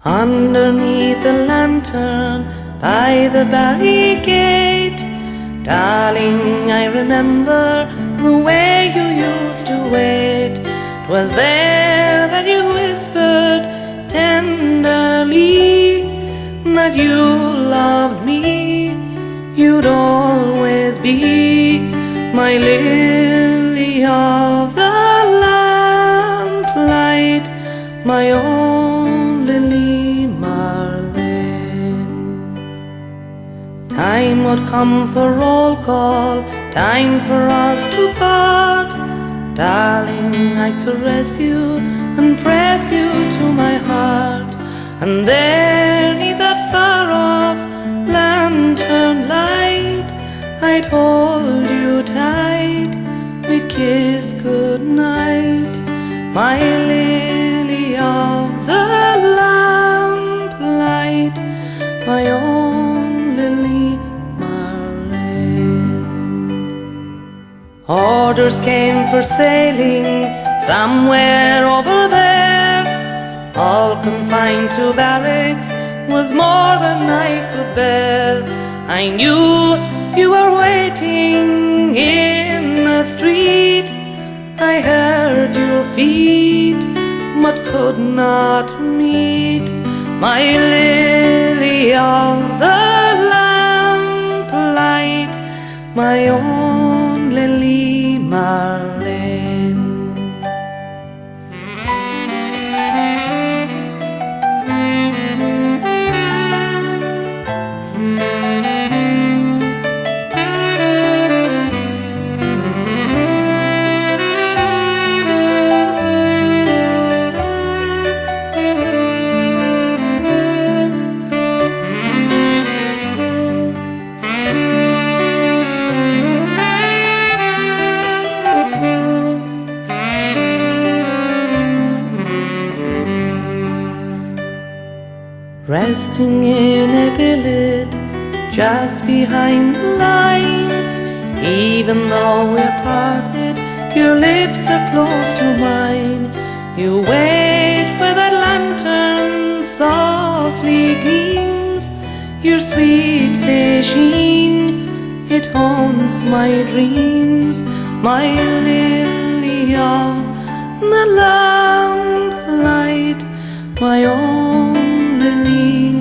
Underneath the lantern by the barricade, darling, I remember the way you used to wait. 'Twas there that you whispered tenderly that you loved me. You'd always be my lily of the lamplight, my own Lili Marlene. Time would come for roll call, time for us to part. Darling, I'd caress you and press you to my heart, and there, neath that far-off lantern light, I'd hold you tight, we'd kiss goodnight, my lily of the lamplight, my own Lili Marlene. Orders came for sailing somewhere over there. All confined to barracks was more than I could bear. I knew you were waiting in the street. I heard your feet, but could not meet my lily of the lamplight, my own Lili Marlene. Resting in a billet just behind the line, even though we're parted, your lips are close to mine. You wait where that lantern softly gleams, your sweet face sheen, it haunts my dreams, my lily of the lamplight, my own Lili